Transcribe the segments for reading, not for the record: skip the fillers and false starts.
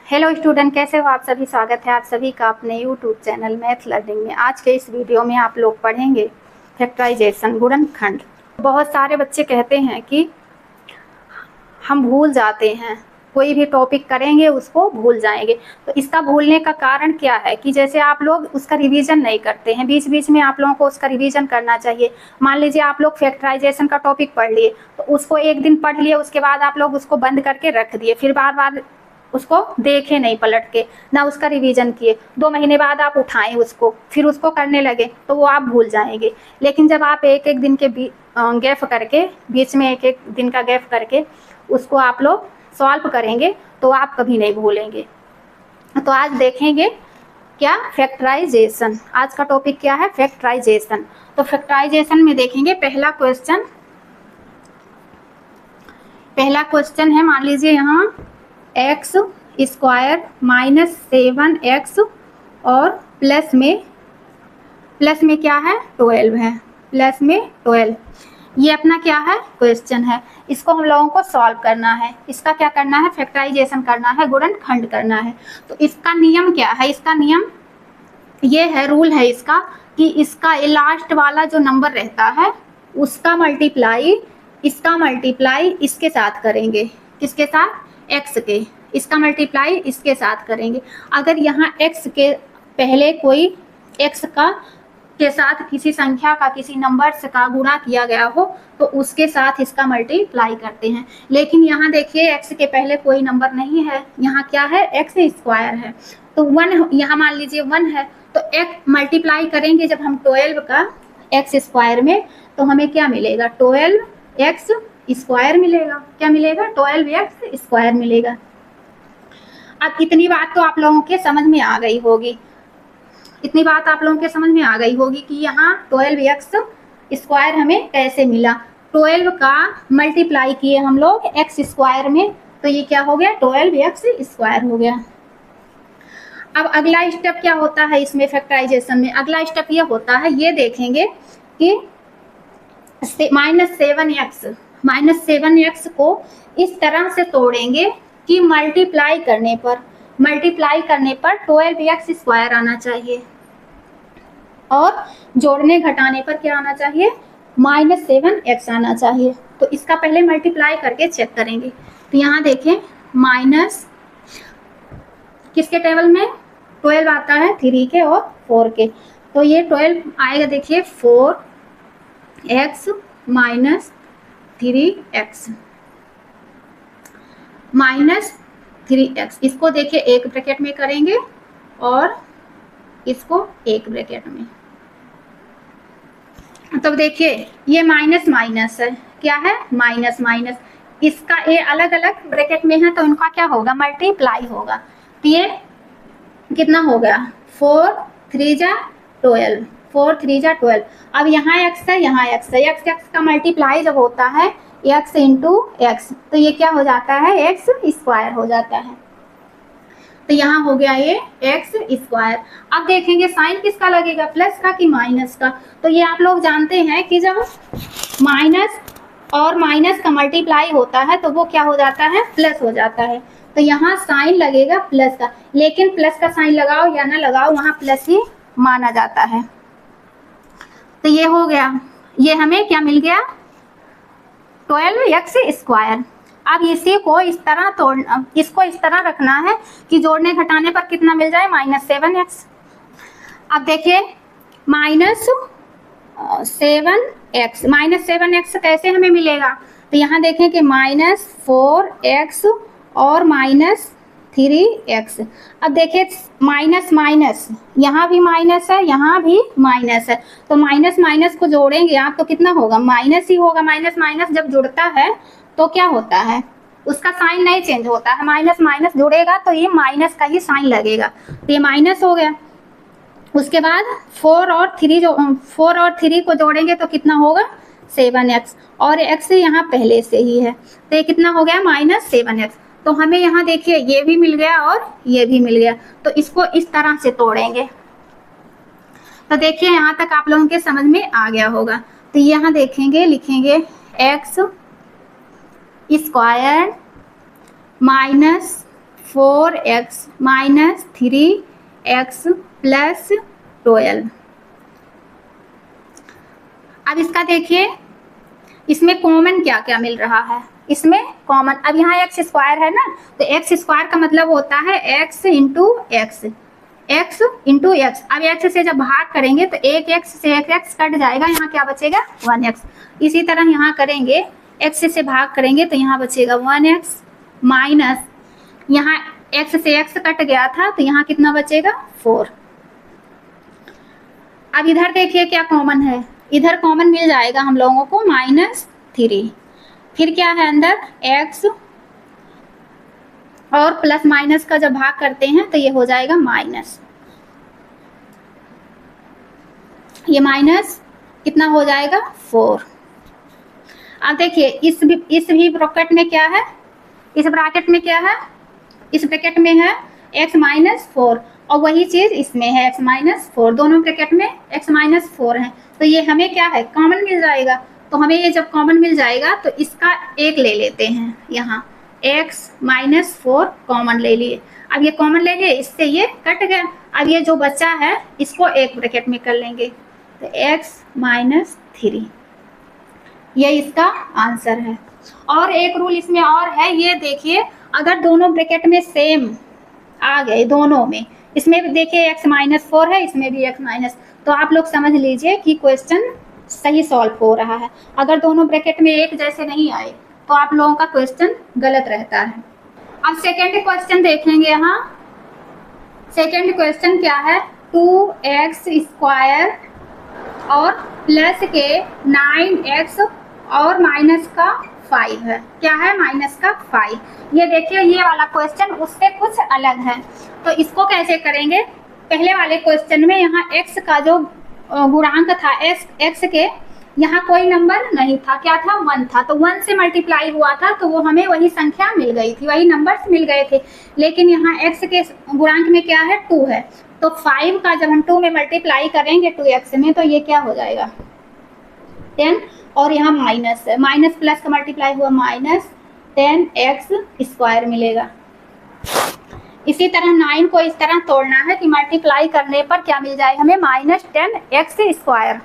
Hello student, कैसे हो आप सभी। स्वागत है आप सभी का अपने यूट्यूब चैनल मैथ लर्निंग में। आज के इस वीडियो में आप लोग पढ़ेंगे फैक्टराइजेशन, गुणनखंड। बहुत सारे बच्चे कहते हैं कि हम भूल जाते हैं, कोई भी टॉपिक करेंगे उसको भूल जाएंगे। तो इसका भूलने का कारण क्या है कि जैसे आप लोग उसका रिवीजन नहीं करते हैं, बीच बीच में आप लोगों को उसका रिवीजन करना चाहिए। मान लीजिए आप लोग फैक्टराइजेशन का टॉपिक पढ़ लिए, तो उसको एक दिन पढ़ लिए, उसके बाद आप लोग उसको बंद करके रख दिए, फिर बार बार उसको देखे नहीं पलट के, ना उसका रिवीजन किए। 2 महीने बाद आप उठाएं उसको, फिर उसको करने लगे, तो वो आप भूल जाएंगे। लेकिन जब आप एक एक दिन के गैप करके, बीच में एक एक दिन का गैप करके उसको आप लोग सॉल्व करेंगे तो आप कभी नहीं भूलेंगे। तो आज देखेंगे क्या, फैक्टराइजेशन। आज का टॉपिक क्या है, फैक्टराइजेशन। तो फैक्टराइजेशन में देखेंगे पहला क्वेश्चन है, मान लीजिए यहाँ एक्स स्क्वायर माइनस 7x और प्लस में क्या है 12 है, प्लस में 12। ये अपना क्या है, क्वेश्चन है। इसको हम लोगों को सॉल्व करना है। इसका क्या करना है, फैक्टराइजेशन करना है, गुणनखंड करना है। तो इसका नियम क्या है, इसका नियम ये है, रूल है इसका, कि इसका लास्ट वाला जो नंबर रहता है उसका मल्टीप्लाई इसके साथ करेंगे। किसके साथ, x के। इसका मल्टीप्लाई इसके साथ करेंगे। अगर यहाँ x के पहले कोई x के साथ किसी संख्या का, किसी नंबर का गुणा किया गया हो तो उसके साथ इसका मल्टीप्लाई करते हैं। लेकिन यहाँ देखिए x के पहले कोई नंबर नहीं है, यहाँ क्या है, x स्क्वायर है, तो 1 यहाँ मान लीजिए 1 है, तो x मल्टीप्लाई करेंगे जब हम 12 का x स्क्वायर में, तो हमें क्या मिलेगा, 12x स्क्वायर मिलेगा। क्या मिलेगा, 12x स्क्वायर मिलेगा। अब इतनी बात तो आप लोगों के समझ में आ गई होगी, कि यहाँ 12x स्क्वायर हमें कैसे मिला। 12 का मल्टीप्लाई किए हम लोग x स्क्वायर में, तो ये क्या हो गया, 12x स्क्वायर हो गया। अब अगला स्टेप क्या होता है इसमें, फैक्टराइजेशन में अगला स्टेप ये होता है, ये देखेंगे कि -7x को इस तरह से तोड़ेंगे कि मल्टीप्लाई करने पर 12x स्क्वायर आना चाहिए, और जोड़ने घटाने पर क्या आना चाहिए, -7x आना चाहिए। तो इसका पहले मल्टीप्लाई करके चेक करेंगे। तो यहाँ देखें, माइनस किसके टेबल में 12 आता है, 3 के और 4 के, तो ये 12 आएगा। देखिए 4x minus 3x minus 3x, इसको देखिए एक ब्रैकेट में करेंगे और इसको एक ब्रैकेट में। तो देखिए ये माइनस माइनस है, क्या है, माइनस माइनस। इसका ये अलग अलग ब्रैकेट में है, तो इनका क्या होगा, मल्टीप्लाई होगा। तो ये कितना हो गया, 4 3 जा 12। अब यहाँ x है, यहाँ x है, x का मल्टीप्लाई जब होता है x इंटू एक्स, तो ये क्या हो जाता है, x स्क्वायर हो जाता है। तो यहाँ हो गया ये x स्क्वायर। अब देखेंगे साइन किसका लगेगा, प्लस का कि माइनस का। तो ये आप लोग जानते हैं कि जब माइनस और माइनस का मल्टीप्लाई होता है तो वो क्या हो जाता है, प्लस हो जाता है। तो यहाँ साइन लगेगा प्लस का, लेकिन प्लस का साइन लगाओ या ना लगाओ, वहाँ प्लस ही माना जाता है। तो ये हो गया, ये हमें क्या मिल गया, 12x स्क्वायर। अब इसी को इस तरह इसको इस तरह रखना है कि जोड़ने घटाने पर कितना मिल जाए, -7x। अब देखिए -7x कैसे हमें मिलेगा, तो यहाँ देखें कि -4x और -3x। अब देखिए माइनस माइनस, यहाँ भी माइनस है, यहाँ भी माइनस है, तो माइनस माइनस को जोड़ेंगे आप तो कितना होगा, माइनस ही होगा। माइनस माइनस जब जुड़ता है तो क्या होता है, उसका साइन नहीं चेंज होता है। माइनस माइनस जुड़ेगा तो ये माइनस का ही साइन लगेगा, तो ये माइनस हो गया। उसके बाद 4 और 3 को जोड़ेंगे तो कितना होगा, 7x, और x यहाँ पहले से ही है, तो ये कितना हो गया, -7x। तो हमें यहाँ देखिए ये भी मिल गया और ये भी मिल गया, तो इसको इस तरह से तोड़ेंगे। तो देखिए यहाँ तक आप लोगों के समझ में आ गया होगा। तो यहाँ देखेंगे, लिखेंगे x square 4x minus 3x plus 12। अब इसका देखिए, इसमें कॉमन क्या क्या मिल रहा है। इसमें कॉमन, अब यहाँ एक्स स्क्वायर है ना, तो एक्स स्क्वायर का मतलब होता है x into x, x into x. अब एक्स से जब भाग करेंगे तो एक एक्स से एक एक्स कट जाएगा, यहाँ क्या बचेगा 1x। इसी तरह यहाँ करेंगे, एक्स से भाग करेंगे तो यहाँ बचेगा 1x माइनस, यहाँ एक्स से एक्स कट गया था तो यहाँ कितना बचेगा 4। अब इधर देखिए क्या कॉमन है, इधर कॉमन मिल जाएगा हम लोगों को -3। फिर क्या है अंदर x, और प्लस माइनस का जब भाग करते हैं तो ये हो जाएगा माइनस, ये माइनस कितना हो जाएगा 4। अब देखिए इस भी ब्रैकेट में क्या है, इस ब्रैकेट में क्या है, इस ब्रैकेट में है x माइनस 4, और वही चीज इसमें है x माइनस 4, दोनों ब्रैकेट में x माइनस 4 है। तो ये हमें क्या है कॉमन मिल जाएगा। तो हमें ये जब कॉमन मिल जाएगा तो इसका एक ले लेते हैं, यहाँ x माइनस 4 कॉमन ले लिए। अब ये कॉमन ले लिए, इससे ये कट गया। अब ये जो बचा है इसको एक ब्रैकेट में कर लेंगे, तो x माइनस 3, ये इसका आंसर है। और एक रूल इसमें और है, ये देखिए अगर दोनों ब्रैकेट में सेम आ गए, दोनों में, इसमें भी देखिए x माइनस 4 है, इसमें भी x माइनस, तो आप लोग समझ लीजिए कि क्वेश्चन सही सॉल्व हो रहा है। अगर दोनों ब्रैकेट में एक जैसे नहीं आए तो आप लोगों का क्वेश्चन गलत रहता है। अब सेकेंड क्वेश्चन देखेंगे। यहाँ सेकेंड क्वेश्चन क्या है, 2x स्क्वायर और प्लस के 9x और माइनस का 5 है। क्या है, माइनस का 5। ये देखिए ये वाला क्वेश्चन उससे कुछ अलग है, तो इसको कैसे करेंगे। पहले वाले क्वेश्चन में यहाँ x का जो गुणांक था, x के यहाँ कोई नंबर नहीं था, क्या था 1 था, तो 1 से मल्टीप्लाई हुआ था तो वो हमें वही संख्या मिल गई थी, वही नंबर्स मिल गए थे। लेकिन यहाँ x के गुणांक में क्या है 2 है, तो 5 का जब हम 2 में मल्टीप्लाई करेंगे 2x में तो ये क्या हो जाएगा 10, और यहाँ माइनस है, माइनस प्लस का मल्टीप्लाई हुआ माइनस 10x स्क्वायर मिलेगा। इसी तरह 9 को इस तरह तोड़ना है कि मल्टीप्लाई करने पर क्या मिल जाए हमें -10x स्क्वायर,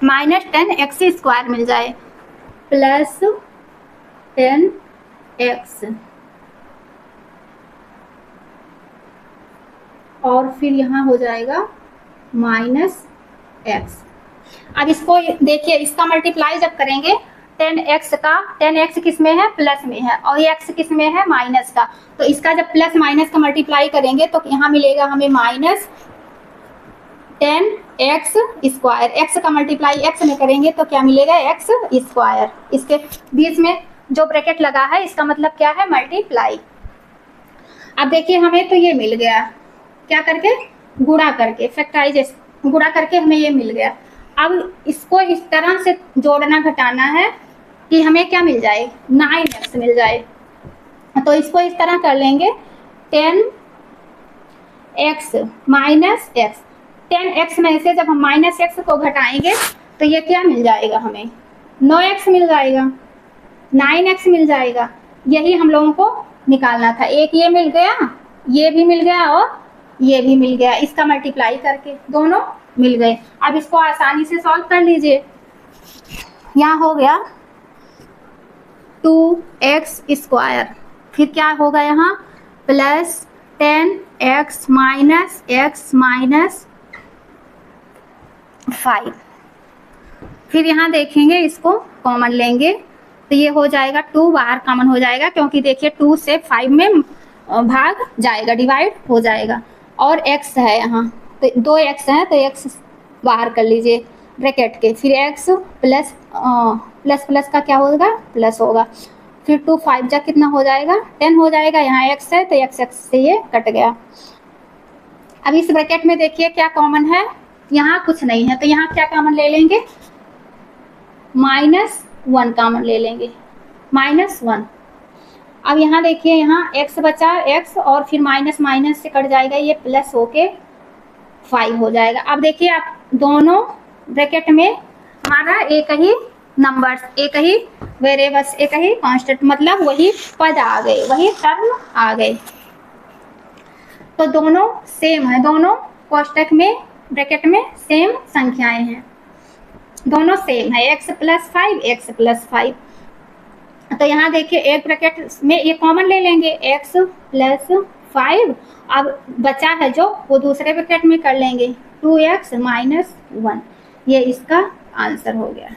-10x स्क्वायर मिल जाए प्लस 10x, और फिर यहाँ हो जाएगा -x। अब इसको देखिए, इसका मल्टीप्लाई जब करेंगे 10x का, 10x किस में है प्लस में है, और ये x किस में है माइनस का, तो इसका जब प्लस माइनस का मल्टीप्लाई करेंगे तो यहाँ मिलेगा हमें -10x स्क्वायर। x का मल्टीप्लाई x में करेंगे तो क्या मिलेगा x स्क्वायर। इसके बीच में जो ब्रैकेट लगा है इसका मतलब क्या है मल्टीप्लाई। अब देखिए हमें तो ये मिल गया, क्या करके गुणा करके, फैक्टराइजेशन गुणा करके हमें ये मिल गया। अब इसको इस तरह से जोड़ना घटाना है कि हमें क्या मिल जाए 9x मिल जाए, तो इसको इस तरह कर लेंगे 10x माइनस x, 10x में से जब हम -x को घटाएंगे तो ये क्या मिल जाएगा हमें 9x मिल जाएगा, 9x मिल जाएगा। यही हम लोगों को निकालना था। एक ये मिल गया, ये भी मिल गया और ये भी मिल गया, इसका मल्टीप्लाई करके दोनों मिल गए। अब इसको आसानी से सॉल्व कर लीजिए। यहाँ हो गया 2x स्क्वायर, फिर क्या होगा यहाँ plus 10x minus x minus 5। फिर यहाँ देखेंगे इसको कॉमन लेंगे तो ये हो जाएगा 2 बाहर कॉमन हो जाएगा, क्योंकि देखिए 2 से 5 में भाग जाएगा, डिवाइड हो जाएगा, और x है यहाँ तो 2x है तो x बाहर कर लीजिए ब्रैकेट के, फिर x प्लस प्लस प्लस का क्या होगा प्लस होगा, फिर 2 5 जा कितना हो जाएगा 10 हो जाएगा। यहाँ x है तो x से ये कट गया। अब इस ब्रैकेट में देखिए क्या कॉमन है, यहाँ कुछ नहीं है तो यहाँ क्या कॉमन ले लेंगे -1 कॉमन ले लेंगे, -1। अब यहाँ देखिए यहाँ x बचा, x और फिर माइनस माइनस से कट जाएगा, ये प्लस होके 5 हो जाएगा। अब देखिए आप दोनों ब्रैकेट में हमारा एक ही नंबर्स एक ही, वेरिएबल्स एक ही, कांस्टेंट मतलब वही पद आ गए, वही टर्म आ गए। तो दोनों सेम है, दोनों कोष्टक में ब्रैकेट में सेम संख्याएं हैं, दोनों सेम है, x + 5 x + 5। तो यहाँ देखिए एक ब्रैकेट में ये कॉमन ले लेंगे x + 5, अब बचा है जो वो दूसरे ब्रैकेट में कर लेंगे 2x - 1, ये इसका आंसर हो गया।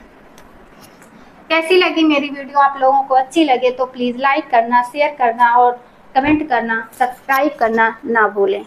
कैसी लगी मेरी वीडियो? आप लोगों को अच्छी लगे तो प्लीज़ लाइक करना, शेयर करना और कमेंट करना, सब्सक्राइब करना ना भूलें।